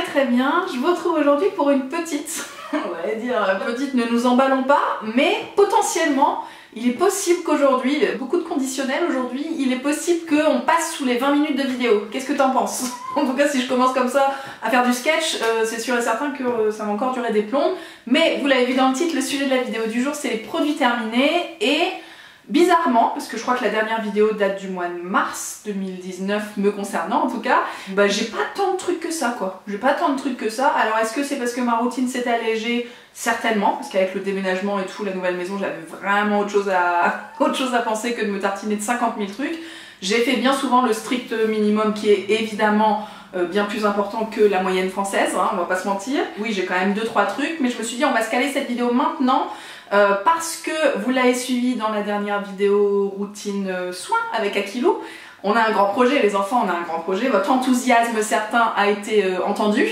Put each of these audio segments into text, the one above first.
très bien. Je vous retrouve aujourd'hui pour une petite, on va dire petite, ne nous emballons pas, mais potentiellement, il est possible qu'aujourd'hui, beaucoup de conditionnels aujourd'hui, il est possible qu'on passe sous les 20 minutes de vidéo. Qu'est-ce que t'en penses? En tout cas, si je commence comme ça à faire du sketch, c'est sûr et certain que ça va encore durer des plombs. Mais vous l'avez vu dans le titre, le sujet de la vidéo du jour, c'est les produits terminés. Et bizarrement, parce que je crois que la dernière vidéo date du mois de mars 2019, me concernant en tout cas, bah j'ai pas tant de trucs que ça quoi. J'ai pas tant de trucs que ça. Alors est-ce que c'est parce que ma routine s'est allégée? Certainement, parce qu'avec le déménagement et tout, la nouvelle maison, j'avais vraiment autre chose à penser que de me tartiner de 50 000 trucs. J'ai fait bien souvent le strict minimum qui est évidemment bien plus important que la moyenne française, hein, on va pas se mentir. Oui, j'ai quand même 2-3 trucs, mais je me suis dit on va se caler cette vidéo maintenant parce que vous l'avez suivi dans la dernière vidéo routine soins avec Akilou. On a un grand projet, les enfants, on a un grand projet. Votre enthousiasme certain a été entendu.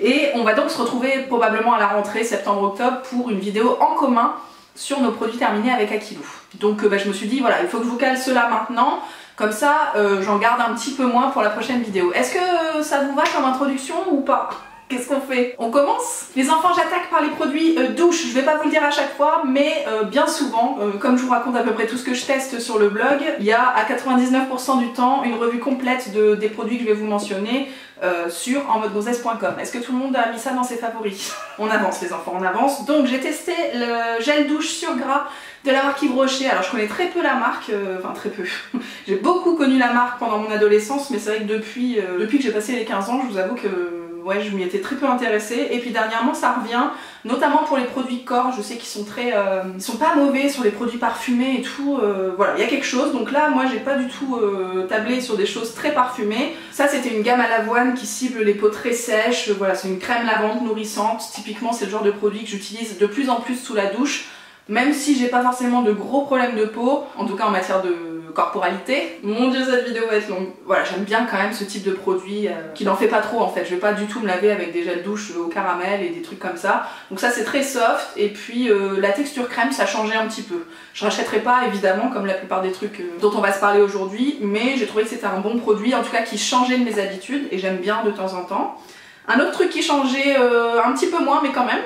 Et on va donc se retrouver probablement à la rentrée septembre-octobre pour une vidéo en commun sur nos produits terminés avec Akilou. Donc je me suis dit voilà, il faut que je vous cale cela maintenant, comme ça j'en garde un petit peu moins pour la prochaine vidéo. Est-ce que ça vous va comme introduction ou pas? Qu'est-ce qu'on fait? On commence? Les enfants, j'attaque par les produits douche. Je vais pas vous le dire à chaque fois, mais bien souvent, comme je vous raconte à peu près tout ce que je teste sur le blog, il y a à 99% du temps une revue complète des produits que je vais vous mentionner sur enmodegrossesse.com. Est-ce que tout le monde a mis ça dans ses favoris? On avance les enfants, on avance. Donc j'ai testé le gel douche sur gras de la marque Yves Rocher. Alors je connais très peu la marque, enfin très peu. J'ai beaucoup connu la marque pendant mon adolescence, mais c'est vrai que depuis que j'ai passé les 15 ans, je vous avoue que ouais, je m'y étais très peu intéressée. Et puis dernièrement ça revient, notamment pour les produits corps. Je sais qu'ils sont très, ils sont pas mauvais sur les produits parfumés et tout. Voilà, il y a quelque chose. Donc là, moi j'ai pas du tout tablé sur des choses très parfumées. Ça c'était une gamme à l'avoine qui cible les peaux très sèches. Voilà, c'est une crème lavante nourrissante. Typiquement c'est le genre de produit que j'utilise de plus en plus sous la douche. Même si j'ai pas forcément de gros problèmes de peau, en tout cas en matière de corporalité. Mon dieu, cette vidéo va être longue. Voilà, j'aime bien quand même ce type de produit qui n'en fait pas trop en fait. Je vais pas du tout me laver avec des gels douche au caramel et des trucs comme ça. Donc ça c'est très soft et puis la texture crème ça changeait un petit peu. Je rachèterai pas évidemment comme la plupart des trucs dont on va se parler aujourd'hui, mais j'ai trouvé que c'était un bon produit, en tout cas qui changeait de mes habitudes et j'aime bien de temps en temps. Un autre truc qui changeait un petit peu moins mais quand même,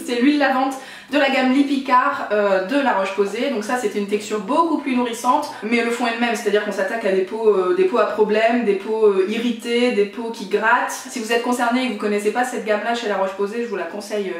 c'est l'huile lavante de la gamme Lipicard de La Roche-Posay. Donc ça c'était une texture beaucoup plus nourrissante, mais le fond est le même, c'est-à-dire qu'on s'attaque à des peaux à problème, des peaux irritées, des peaux qui grattent. Si vous êtes concerné et que vous connaissez pas cette gamme là chez La Roche-Posay, je vous la conseille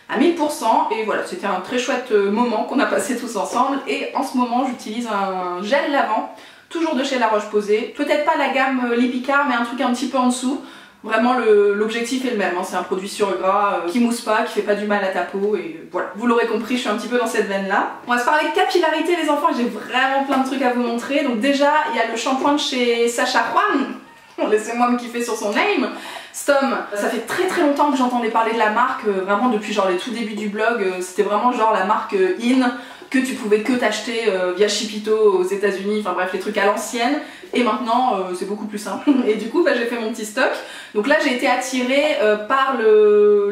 à 1000%. Et voilà, c'était un très chouette moment qu'on a passé tous ensemble. Et en ce moment j'utilise un gel lavant, toujours de chez La Roche-Posay. Peut-être pas la gamme Lipicard, mais un truc un petit peu en dessous. Vraiment l'objectif est le même, hein. C'est un produit sur gras qui mousse pas, qui fait pas du mal à ta peau et voilà. Vous l'aurez compris, je suis un petit peu dans cette veine là. On va se parler de capillarité les enfants, j'ai vraiment plein de trucs à vous montrer. Donc déjà, il y a le shampoing de chez Sacha Juan, laissez-moi me kiffer sur son name. Stom, ça fait très longtemps que j'entendais parler de la marque, vraiment depuis genre les tout débuts du blog, c'était vraiment genre la marque in, que tu pouvais que t'acheter via Shipito aux États-Unis, enfin bref les trucs à l'ancienne. Et maintenant c'est beaucoup plus simple. Et du coup j'ai fait mon petit stock. Donc là j'ai été attirée par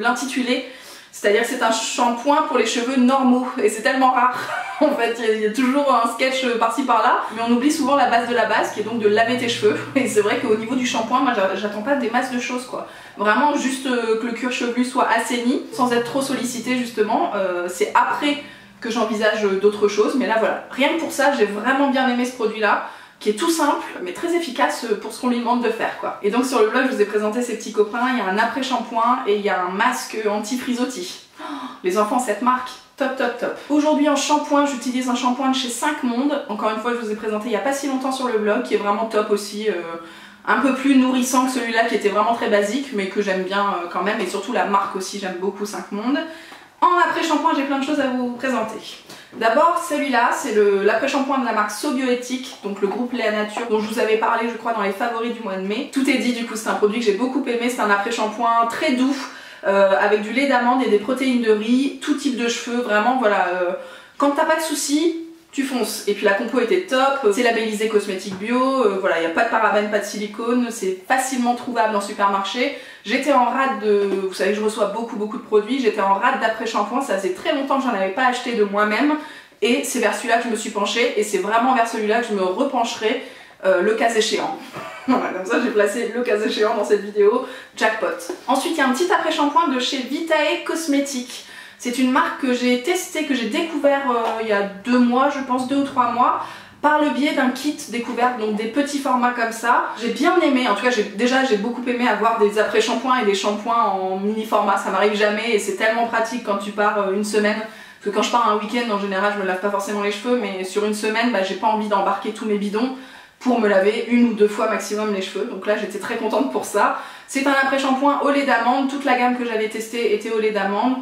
l'intitulé. C'est-à-dire que c'est un shampoing pour les cheveux normaux. Et c'est tellement rare. En fait, il y a toujours un sketch par-ci par-là. Mais on oublie souvent la base de la base, qui est donc de laver tes cheveux. Et c'est vrai qu'au niveau du shampoing, moi j'attends pas des masses de choses quoi. Vraiment juste que le cuir chevelu soit assaini, sans être trop sollicité justement. C'est après que j'envisage d'autres choses. Mais là voilà, rien que pour ça, j'ai vraiment bien aimé ce produit-là, qui est tout simple mais très efficace pour ce qu'on lui demande de faire quoi. Et donc sur le blog je vous ai présenté ces petits copains, il y a un après-shampoing et il y a un masque anti-frisottis. Oh, les enfants, cette marque, top. Aujourd'hui en shampoing, j'utilise un shampoing de chez 5 Mondes. Encore une fois je vous ai présenté il y a pas si longtemps sur le blog, qui est vraiment top aussi. Un peu plus nourrissant que celui-là qui était vraiment très basique mais que j'aime bien quand même, et surtout la marque aussi, j'aime beaucoup 5 Mondes. En après-shampoing j'ai plein de choses à vous présenter. D'abord celui-là, c'est l'après-shampoing de la marque So Bioéthique, donc le groupe Léa Nature, dont je vous avais parlé je crois dans les favoris du mois de mai. Tout est dit du coup, c'est un produit que j'ai beaucoup aimé, c'est un après-shampoing très doux, avec du lait d'amande et des protéines de riz, tout type de cheveux, vraiment voilà, quand t'as pas de soucis, tu fonces. Et puis la compo était top, c'est labellisé cosmétique bio, voilà, il n'y a pas de parabènes, pas de silicone, c'est facilement trouvable en supermarché. J'étais en rate de, vous savez que je reçois beaucoup de produits, j'étais en rate d'après-shampoing, ça faisait très longtemps que j'en avais pas acheté de moi-même, et c'est vers celui-là que je me suis penchée, et c'est vraiment vers celui-là que je me repencherai le cas échéant. Voilà, comme ça j'ai placé le cas échéant dans cette vidéo, jackpot. Ensuite il y a un petit après-shampoing de chez Vitae Cosmetics. C'est une marque que j'ai testée, que j'ai découvert il y a 2 mois, je pense 2 ou 3 mois, par le biais d'un kit découverte, donc des petits formats comme ça. J'ai bien aimé, en tout cas j'ai beaucoup aimé avoir des après-shampoings et des shampoings en mini format, ça m'arrive jamais et c'est tellement pratique quand tu pars une semaine. Parce que quand je pars un week-end, en général, je me lave pas forcément les cheveux, mais sur une semaine, bah, j'ai pas envie d'embarquer tous mes bidons pour me laver 1 ou 2 fois maximum les cheveux. Donc là, j'étais très contente pour ça. C'est un après-shampoing au lait d'amande. Toute la gamme que j'avais testée était au lait d'amande.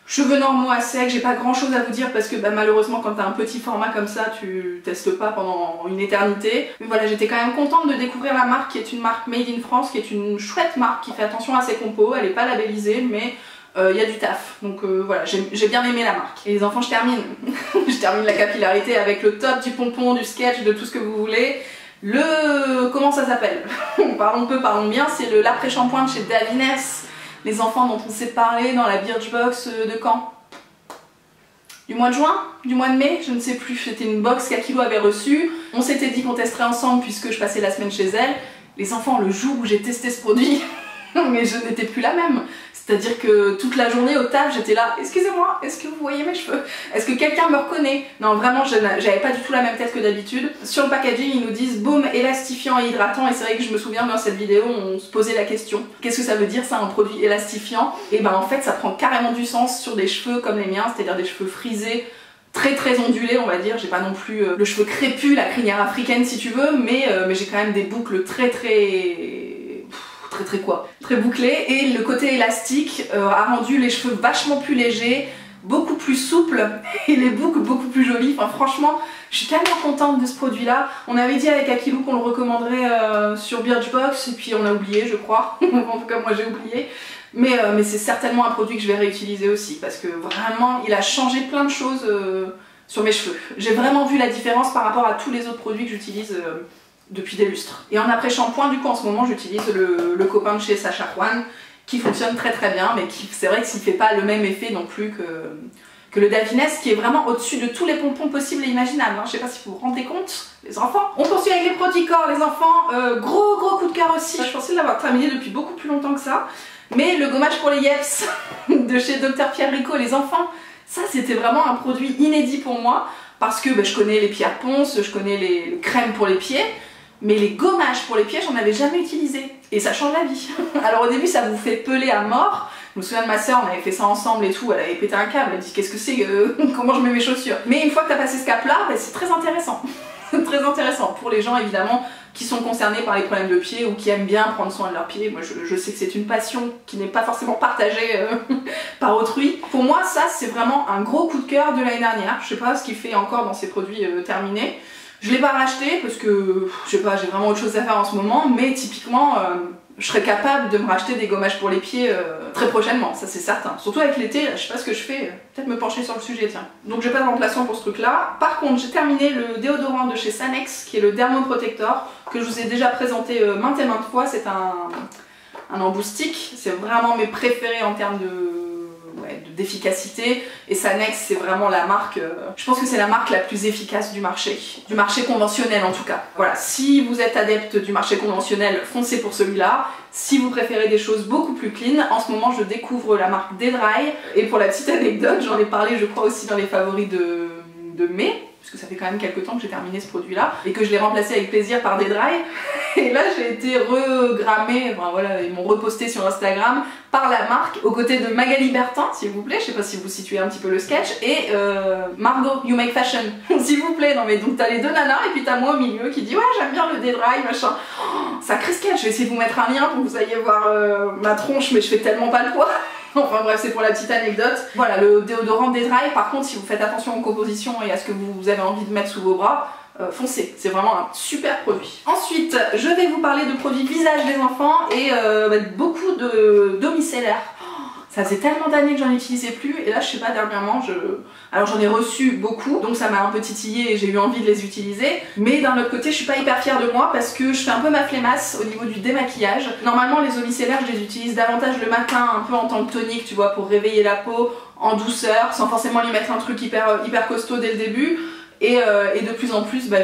Cheveux normaux à sec, j'ai pas grand chose à vous dire parce que bah, malheureusement quand t'as un petit format comme ça tu testes pas pendant une éternité. Mais voilà, j'étais quand même contente de découvrir la marque qui est une marque made in France, qui est une chouette marque qui fait attention à ses compos. Elle est pas labellisée mais il y a du taf, donc voilà, j'ai bien aimé la marque. Et les enfants, je termine. Je termine la capillarité avec le top du pompon, du sketch, de tout ce que vous voulez. Comment ça s'appelle? Parlons peu, parlons bien, c'est l'après-shampoing de chez Davines. Les enfants dont on s'est parlé dans la Birchbox de quand? Du mois de juin? Du mois de mai? Je ne sais plus, c'était une box qu'Akilo avait reçue. On s'était dit qu'on testerait ensemble puisque je passais la semaine chez elle. Les enfants, le jour où j'ai testé ce produit, mais je n'étais plus la même. C'est-à-dire que toute la journée au taf, j'étais là, excusez-moi, est-ce que vous voyez mes cheveux? Est-ce que quelqu'un me reconnaît? Non, vraiment, j'avais pas du tout la même tête que d'habitude. Sur le packaging, ils nous disent baume élastifiant et hydratant, et c'est vrai que je me souviens dans cette vidéo, on se posait la question, qu'est-ce que ça veut dire ça, un produit élastifiant? Et ben en fait, ça prend carrément du sens sur des cheveux comme les miens, c'est-à-dire des cheveux frisés, très ondulés on va dire, j'ai pas non plus le cheveu crépus, la crinière africaine si tu veux, mais j'ai quand même des boucles très bouclé, et le côté élastique a rendu les cheveux vachement plus légers, beaucoup plus souples et les boucles beaucoup plus jolies. Enfin franchement, je suis tellement contente de ce produit là. On avait dit avec Akilou qu'on le recommanderait sur Birchbox et puis on a oublié je crois, en tout cas moi j'ai oublié. Mais c'est certainement un produit que je vais réutiliser aussi parce que vraiment il a changé plein de choses sur mes cheveux. J'ai vraiment vu la différence par rapport à tous les autres produits que j'utilise depuis des lustres. Et en après-shampoing, du coup, en ce moment, j'utilise le copain de chez Sacha Juan, qui fonctionne très bien, mais qui, c'est vrai que s'il fait pas le même effet non plus que le Davines, qui est vraiment au-dessus de tous les pompons possibles et imaginables. Hein. Je sais pas si vous vous rendez compte, les enfants. On poursuit avec les produits corps, les enfants. Gros coup de cœur aussi. Je pensais l'avoir terminé depuis beaucoup plus longtemps que ça. Mais le gommage pour les yeps de chez Dr Pierre Rico, les enfants, ça c'était vraiment un produit inédit pour moi, parce que bah, je connais les pierres ponces, je connais les crèmes pour les pieds, mais les gommages pour les pieds, j'en avais jamais utilisé. Et ça change la vie. Alors au début, ça vous fait peler à mort. Je me souviens de ma soeur, on avait fait ça ensemble et tout, elle avait pété un câble, elle a dit qu'est-ce que c'est, comment je mets mes chaussures. Mais une fois que t'as passé ce cap-là, bah, c'est très intéressant. Très intéressant pour les gens évidemment qui sont concernés par les problèmes de pieds ou qui aiment bien prendre soin de leurs pieds. Moi je sais que c'est une passion qui n'est pas forcément partagée par autrui. Pour moi ça c'est vraiment un gros coup de cœur de l'année dernière. Je sais pas ce qu'il fait encore dans ces produits terminés. Je l'ai pas racheté parce que je sais pas, j'ai vraiment autre chose à faire en ce moment, mais typiquement je serais capable de me racheter des gommages pour les pieds très prochainement, ça c'est certain. Surtout avec l'été, je sais pas ce que je fais, peut-être me pencher sur le sujet, tiens. Donc j'ai pas de remplaçant pour ce truc là. Par contre j'ai terminé le déodorant de chez Sanex qui est le Dermoprotector, que je vous ai déjà présenté maintes et maintes fois. C'est un embout stick, c'est vraiment mes préférés en termes d'efficacité, et Sanex c'est vraiment la marque, je pense que c'est la marque la plus efficace du marché conventionnel en tout cas. Voilà, si vous êtes adepte du marché conventionnel, foncez pour celui-là. Si vous préférez des choses beaucoup plus clean, en ce moment je découvre la marque Dedry, et pour la petite anecdote, j'en ai parlé je crois aussi dans les favoris de mai, parce que ça fait quand même quelques temps que j'ai terminé ce produit là et que je l'ai remplacé avec plaisir par Dedry. Et là j'ai été regrammée, enfin, voilà, ils m'ont reposté sur Instagram par la marque aux côtés de Magali Bertin s'il vous plaît, je sais pas si vous situez un petit peu le sketch, et Margot You Make Fashion s'il vous plaît. Non mais donc t'as les deux nanas et puis t'as moi au milieu qui dit ouais j'aime bien le Dedry machin. Oh, sacré sketch, je vais essayer de vous mettre un lien pour que vous ayez voir ma tronche, mais je fais tellement pas le poids. Enfin bref, c'est pour la petite anecdote. Voilà, le déodorant Dedry, par contre si vous faites attention aux compositions et à ce que vous avez envie de mettre sous vos bras, foncez, c'est vraiment un super produit. Ensuite, je vais vous parler de produits visage des enfants et beaucoup d'eau micellaire. Ça faisait tellement d'années que j'en utilisais plus, et là je sais pas, dernièrement alors j'en ai reçu beaucoup, donc ça m'a un peu titillé et j'ai eu envie de les utiliser, mais d'un autre côté je suis pas hyper fière de moi parce que je fais un peu ma flemmasse au niveau du démaquillage. Normalement les eaux micellaires je les utilise davantage le matin, un peu en tant que tonique, tu vois, pour réveiller la peau en douceur, sans forcément lui mettre un truc hyper costaud dès le début, et de plus en plus bah,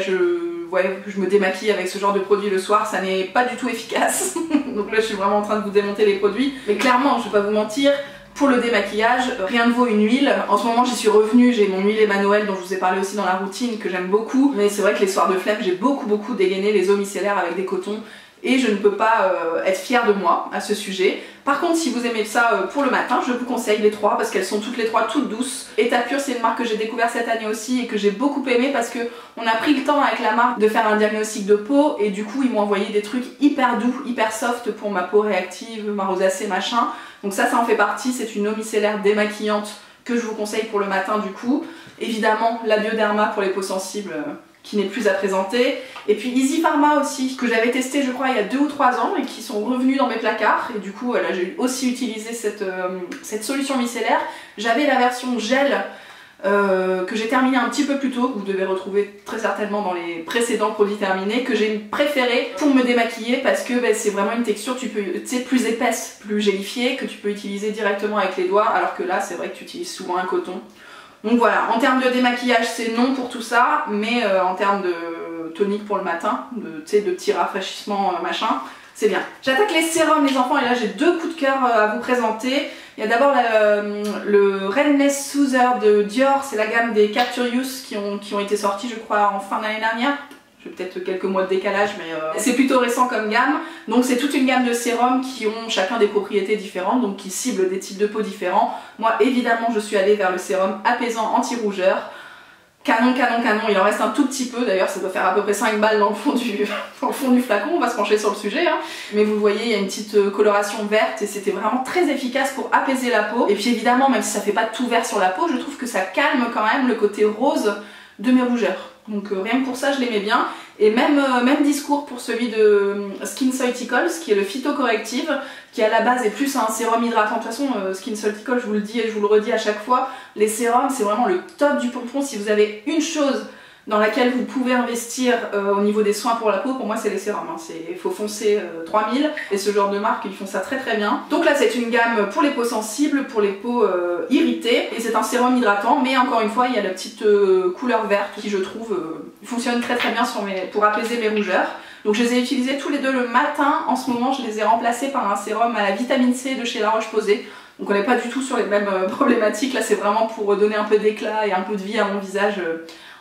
voyez que je me démaquille avec ce genre de produit le soir, ça n'est pas du tout efficace. Donc là je suis vraiment en train de vous démonter les produits. Mais clairement, je vais pas vous mentir, pour le démaquillage, rien ne vaut une huile. En ce moment j'y suis revenue, j'ai mon huile Emmanuel dont je vous ai parlé aussi dans la routine que j'aime beaucoup. Mais c'est vrai que les soirs de flemme, j'ai beaucoup dégainé les eaux micellaires avec des cotons. Et je ne peux pas être fière de moi à ce sujet. Par contre, si vous aimez ça pour le matin, je vous conseille les trois parce qu'elles sont toutes les trois toutes douces. État Pur, c'est une marque que j'ai découvert cette année aussi et que j'ai beaucoup aimé parce que on a pris le temps avec la marque de faire un diagnostic de peau et du coup ils m'ont envoyé des trucs hyper doux, hyper soft pour ma peau réactive, ma rosacée, machin. Donc ça en fait partie, c'est une eau micellaire démaquillante que je vous conseille pour le matin du coup. Évidemment, la Bioderma pour les peaux sensibles qui n'est plus à présenter. Et puis Easy Pharma aussi, que j'avais testé je crois il y a 2 ou 3 ans et qui sont revenus dans mes placards. Et du coup là j'ai aussi utilisé cette solution micellaire. J'avais la version gel que j'ai terminé un petit peu plus tôt, que vous devez retrouver très certainement dans les précédents produits terminés, que j'ai préféré pour me démaquiller parce que c'est vraiment une texture plus épaisse, plus gélifiée, que tu peux utiliser directement avec les doigts, alors que là c'est vrai que tu utilises souvent un coton. Donc voilà, en termes de démaquillage c'est non pour tout ça, mais en termes de tonique pour le matin, de petits rafraîchissements machin, c'est bien. J'attaque les sérums les enfants et là j'ai 2 coups de cœur à vous présenter. Il y a d'abord le Redness Soother de Dior, c'est la gamme des Capturious qui ont été sortis je crois en fin d'année dernière. J'ai peut-être quelques mois de décalage mais c'est plutôt récent comme gamme. Donc c'est toute une gamme de sérums qui ont chacun des propriétés différentes, donc qui ciblent des types de peau différents. Moi évidemment je suis allée vers le sérum apaisant anti-rougeur. Canon, il en reste un tout petit peu, d'ailleurs ça doit faire à peu près 5 balles dans le fond du flacon, on va se pencher sur le sujet. Hein. Mais vous voyez, il y a une petite coloration verte et c'était vraiment très efficace pour apaiser la peau. Et puis évidemment, même si ça fait pas tout vert sur la peau, je trouve que ça calme quand même le côté rose de mes rougeurs. Donc rien que pour ça je l'aimais bien. Et même discours pour celui de SkinCeuticals qui est le phytocorrective, qui à la base est plus un sérum hydratant. De toute façon SkinCeuticals, je vous le dis et je vous le redis à chaque fois, les sérums c'est vraiment le top du pompon. Si vous avez une chose dans laquelle vous pouvez investir au niveau des soins pour la peau, pour moi c'est les sérums, hein. Il faut foncer 3000 et ce genre de marque ils font ça très bien. Donc là c'est une gamme pour les peaux sensibles, pour les peaux irritées et c'est un sérum hydratant, mais encore une fois il y a la petite couleur verte qui je trouve fonctionne très bien pour apaiser mes rougeurs. Donc je les ai utilisés tous les deux le matin. En ce moment je les ai remplacés par un sérum à la vitamine C de chez La Roche-Posay. Donc on n'est pas du tout sur les mêmes problématiques, là c'est vraiment pour donner un peu d'éclat et un peu de vie à mon visage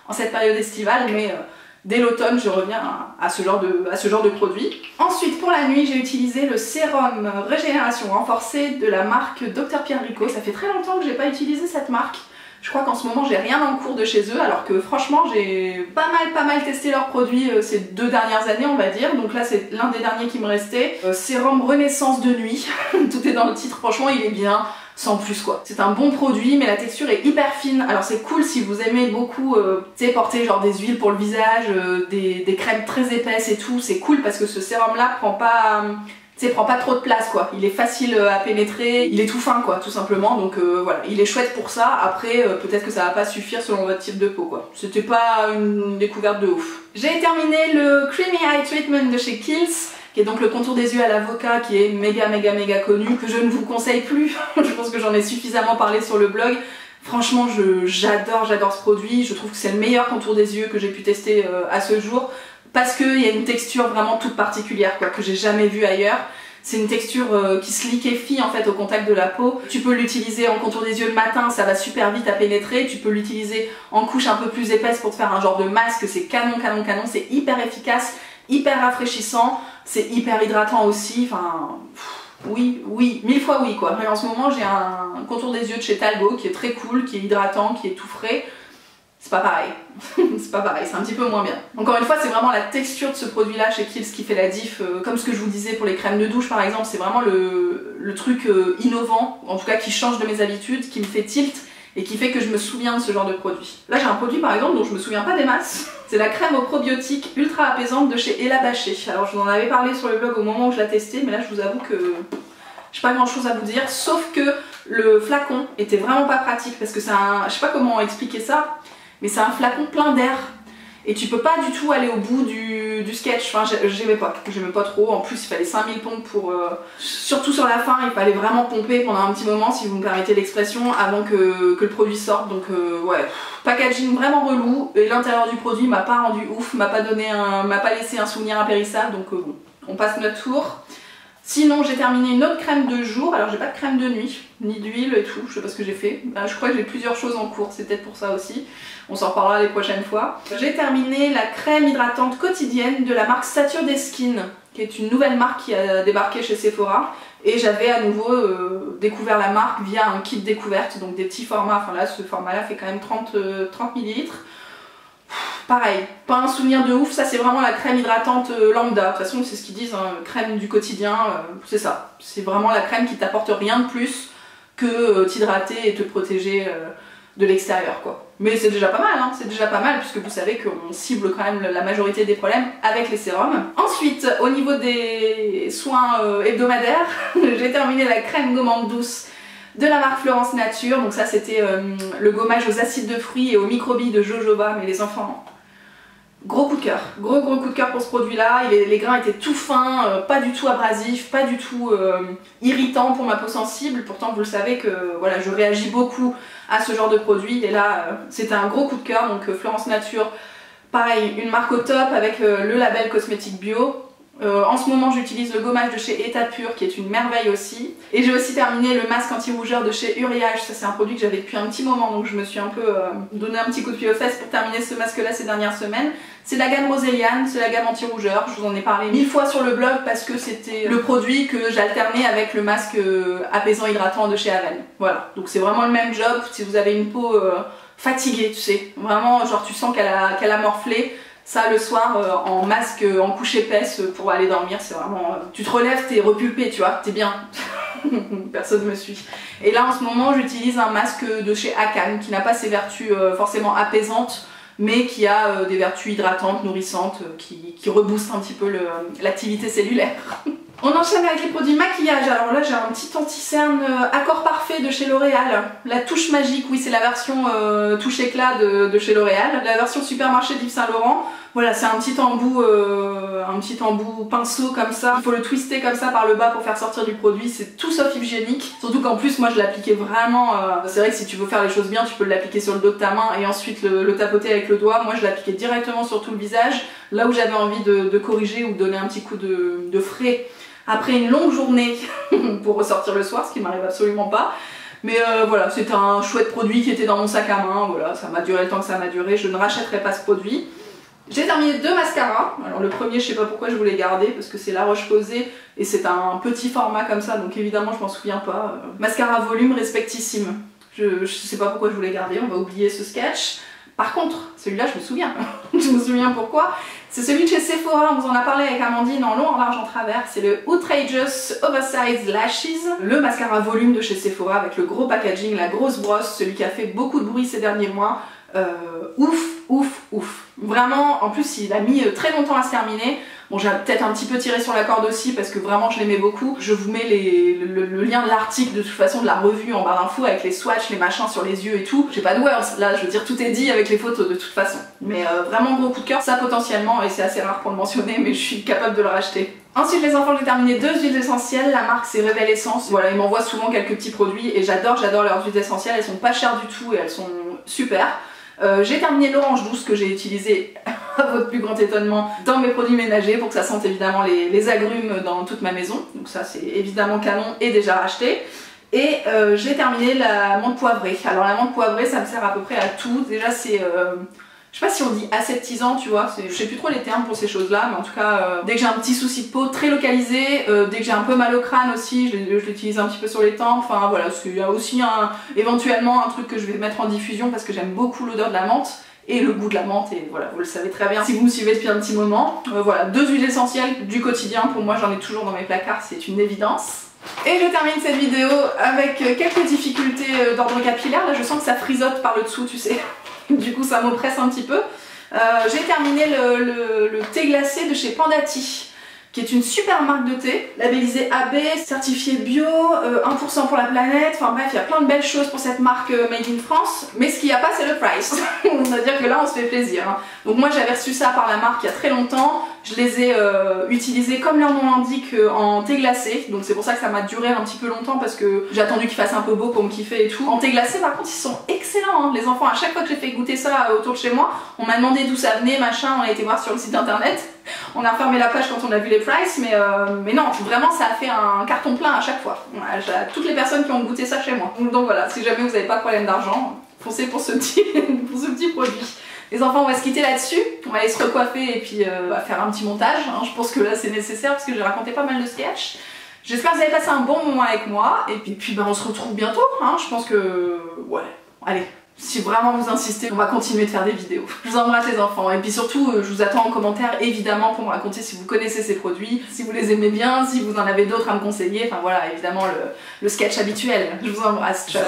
en cette période estivale, mais dès l'automne je reviens à ce genre de produit. Ensuite pour la nuit j'ai utilisé le sérum régénération renforcée de la marque Dr Pierre Rico. Ça fait très longtemps que j'ai pas utilisé cette marque. Je crois qu'en ce moment j'ai rien en cours de chez eux, alors que franchement j'ai pas mal testé leurs produits ces 2 dernières années on va dire. Donc là c'est l'un des derniers qui me restait. Sérum renaissance de nuit, tout est dans le titre, franchement il est bien. Sans plus quoi. C'est un bon produit mais la texture est hyper fine. Alors c'est cool si vous aimez beaucoup porter genre des huiles pour le visage, des crèmes très épaisses et tout, c'est cool parce que ce sérum là prend pas trop de place quoi. Il est facile à pénétrer, il est tout fin quoi tout simplement, donc voilà, il est chouette pour ça. Après peut-être que ça va pas suffire selon votre type de peau quoi. C'était pas une découverte de ouf. J'ai terminé le Creamy Eye Treatment de chez Kiehl's, qui est donc le contour des yeux à l'avocat, qui est méga connu, que je ne vous conseille plus. Je pense que j'en ai suffisamment parlé sur le blog. Franchement j'adore ce produit, je trouve que c'est le meilleur contour des yeux que j'ai pu tester à ce jour, parce qu'il y a une texture vraiment toute particulière quoi, que j'ai jamais vue ailleurs. C'est une texture qui se liquéfie en fait au contact de la peau. Tu peux l'utiliser en contour des yeux le matin, ça va super vite à pénétrer. Tu peux l'utiliser en couche un peu plus épaisse pour te faire un genre de masque, c'est canon, c'est hyper efficace, hyper rafraîchissant, c'est hyper hydratant aussi, enfin... Oui, 1000 fois oui quoi. Mais en ce moment j'ai un contour des yeux de chez Talgo qui est très cool, qui est hydratant, qui est tout frais. C'est pas pareil. C'est pas pareil, c'est un petit peu moins bien. Encore une fois, c'est vraiment la texture de ce produit-là chez Kiehl's qui fait la diff. Comme ce que je vous disais pour les crèmes de douche par exemple, c'est vraiment le truc innovant, en tout cas qui change de mes habitudes, qui me fait tilt et qui fait que je me souviens de ce genre de produit. Là j'ai un produit par exemple dont je me souviens pas des masses. C'est la crème aux probiotiques ultra apaisante de chez Ella Baché. Alors je vous en avais parlé sur le blog au moment où je la testais, mais là je vous avoue que j'ai pas grand chose à vous dire, sauf que le flacon était vraiment pas pratique parce que c'est un... Je sais pas comment expliquer ça, mais c'est un flacon plein d'air. et tu peux pas du tout aller au bout du sketch. Enfin, j'aimais pas trop. En plus, il fallait 5000 pompes pour... surtout sur la fin, il fallait vraiment pomper pendant un petit moment, si vous me permettez l'expression, avant que le produit sorte. Donc ouais, packaging vraiment relou, et l'intérieur du produit m'a pas rendu ouf, m'a pas laissé un souvenir impérissable, donc bon, on passe notre tour. Sinon, j'ai terminé une autre crème de jour. Alors, j'ai pas de crème de nuit, ni d'huile et tout. Je sais pas ce que j'ai fait. Je crois que j'ai plusieurs choses en cours. C'est peut-être pour ça aussi. On s'en reparlera les prochaines fois. J'ai terminé la crème hydratante quotidienne de la marque Saturday Skin, qui est une nouvelle marque qui a débarqué chez Sephora. Et j'avais à nouveau découvert la marque via un kit découverte. Donc des petits formats. Enfin là, ce format-là fait quand même 30 ml. Pareil, pas un souvenir de ouf, ça c'est vraiment la crème hydratante lambda. De toute façon, c'est ce qu'ils disent, hein, crème du quotidien, c'est ça. C'est vraiment la crème qui t'apporte rien de plus que t'hydrater et te protéger de l'extérieur, quoi. Mais c'est déjà pas mal, hein, c'est déjà pas mal, puisque vous savez qu'on cible quand même la majorité des problèmes avec les sérums. Ensuite, au niveau des soins hebdomadaires, j'ai terminé la crème gommante douce de la marque Florence Nature. Donc ça c'était le gommage aux acides de fruits et aux microbilles de jojoba, mais les enfants, gros coup de cœur, gros coup de cœur pour ce produit là. Les grains étaient tout fins, pas du tout abrasifs, pas du tout irritants pour ma peau sensible. Pourtant vous le savez que voilà, je réagis beaucoup à ce genre de produit, et là c'était un gros coup de cœur. Donc Florence Nature, pareil, une marque au top avec le label cosmétique bio. En ce moment j'utilise le gommage de chez État Pur qui est une merveille aussi, et j'ai aussi terminé le masque anti-rougeur de chez Uriage. Ça c'est un produit que j'avais depuis un petit moment, donc je me suis un peu donné un petit coup de pied aux fesses pour terminer ce masque là ces dernières semaines. C'est la gamme Roséliane, c'est la gamme anti-rougeur, je vous en ai parlé 1000 fois sur le blog parce que c'était le produit que j'alternais avec le masque apaisant hydratant de chez Aven. Voilà, donc c'est vraiment le même job. Si vous avez une peau fatiguée, tu sais, vraiment genre tu sens qu'elle a morflé, ça le soir en masque, en couche épaisse pour aller dormir, c'est vraiment... tu te relèves, t'es repulpé, tu vois, t'es bien. Personne me suit. Et là en ce moment j'utilise un masque de chez Akan qui n'a pas ses vertus forcément apaisantes, mais qui a des vertus hydratantes, nourrissantes, qui reboostent un petit peu l'activité cellulaire. On enchaîne avec les produits maquillage. Alors là j'ai un petit anti-cerne Accord Parfait de chez L'Oréal. La touche magique, oui c'est la version touche éclat de chez L'Oréal. La version supermarché d'Yves Saint Laurent. Voilà, c'est un petit embout pinceau comme ça. Il faut le twister comme ça par le bas pour faire sortir du produit. C'est tout sauf hygiénique. Surtout qu'en plus moi je l'appliquais vraiment... c'est vrai que si tu veux faire les choses bien, tu peux l'appliquer sur le dos de ta main et ensuite le tapoter avec le doigt. Moi je l'appliquais directement sur tout le visage, là où j'avais envie de corriger ou de donner un petit coup de frais après une longue journée pour ressortir le soir, ce qui m'arrive absolument pas. Mais voilà, c'est un chouette produit qui était dans mon sac à main. Voilà, ça m'a duré le temps que ça m'a duré. Je ne rachèterai pas ce produit. J'ai terminé 2 mascaras. Alors le premier, je sais pas pourquoi je voulais garder, parce que c'est La Roche-Posay et c'est un petit format comme ça, donc évidemment je m'en souviens pas. Mascara volume Respectissime. Je sais pas pourquoi je voulais garder, on va oublier ce sketch. Par contre, celui-là je me souviens. Je me souviens pourquoi. C'est celui de chez Sephora, on vous en a parlé avec Amandine en long, en large, en travers. C'est le Outrageous Oversized Lashes. Le mascara volume de chez Sephora avec le gros packaging, la grosse brosse, celui qui a fait beaucoup de bruit ces derniers mois. Ouf. Vraiment, en plus il a mis très longtemps à se terminer. Bon, j'ai peut-être un petit peu tiré sur la corde aussi parce que vraiment je l'aimais beaucoup. Je vous mets le lien de l'article de toute façon, de la revue en barre d'infos avec les swatchs, les machins sur les yeux et tout. J'ai pas de words, là je veux dire tout est dit avec les photos de toute façon. Mais vraiment gros coup de cœur, ça potentiellement, et c'est assez rare pour le mentionner, mais je suis capable de le racheter. Ensuite les enfants, j'ai terminé 2 huiles essentielles, la marque c'est Révèle Essence. Voilà, ils m'envoient souvent quelques petits produits et j'adore leurs huiles essentielles, elles sont pas chères du tout et elles sont super. J'ai terminé l'orange douce que j'ai utilisé à votre plus grand étonnement dans mes produits ménagers pour que ça sente évidemment les agrumes dans toute ma maison. Donc ça c'est évidemment canon et déjà racheté. Et j'ai terminé la menthe poivrée. Alors la menthe poivrée ça me sert à peu près à tout. Déjà c'est... je sais pas si on dit aseptisant, tu vois, je sais plus trop les termes pour ces choses-là, mais en tout cas, dès que j'ai un petit souci de peau très localisé, dès que j'ai un peu mal au crâne aussi, je l'utilise un petit peu sur les tempes, enfin voilà, il y a aussi éventuellement un truc que je vais mettre en diffusion parce que j'aime beaucoup l'odeur de la menthe et le goût de la menthe, et voilà, vous le savez très bien si vous me suivez depuis un petit moment. Voilà, 2 huiles essentielles du quotidien, pour moi j'en ai toujours dans mes placards, c'est une évidence. Et je termine cette vidéo avec quelques difficultés d'ordre capillaire, là je sens que ça frisote par le dessous, tu sais. Du coup ça m'oppresse un petit peu. J'ai terminé le thé glacé de chez Pandati, qui est une super marque de thé, labellisée AB, certifié bio, 1% pour la planète, enfin bref, il y a plein de belles choses pour cette marque Made in France, mais ce qu'il n'y a pas c'est le price. On va dire que là on se fait plaisir. Hein. Donc moi j'avais reçu ça par la marque il y a très longtemps, je les ai utilisés comme leur nom l'indique en thé glacé, donc c'est pour ça que ça m'a duré un petit peu longtemps parce que j'ai attendu qu'il fasse un peu beau pour me kiffer et tout. En thé glacé par contre ils sont excellents, hein. Les enfants, à chaque fois que j'ai fait goûter ça autour de chez moi, on m'a demandé d'où ça venait, machin, on a été voir sur le site internet. On a refermé la page quand on a vu les prices, mais non, vraiment ça a fait un carton plein à chaque fois. Voilà, toutes les personnes qui ont goûté ça chez moi. Donc voilà, si jamais vous n'avez pas de problème d'argent, foncez pour ce petit produit. Les enfants, on va se quitter là-dessus, on va aller se recoiffer et puis on va faire un petit montage. Hein. Je pense que là c'est nécessaire parce que j'ai raconté pas mal de sketchs. J'espère que vous avez passé un bon moment avec moi et puis on se retrouve bientôt. Hein. Je pense que... ouais, allez. Si vraiment vous insistez, on va continuer de faire des vidéos. Je vous embrasse les enfants et puis surtout je vous attends en commentaire évidemment pour me raconter si vous connaissez ces produits, si vous les aimez bien, si vous en avez d'autres à me conseiller, enfin voilà évidemment le sketch habituel. Je vous embrasse, ciao.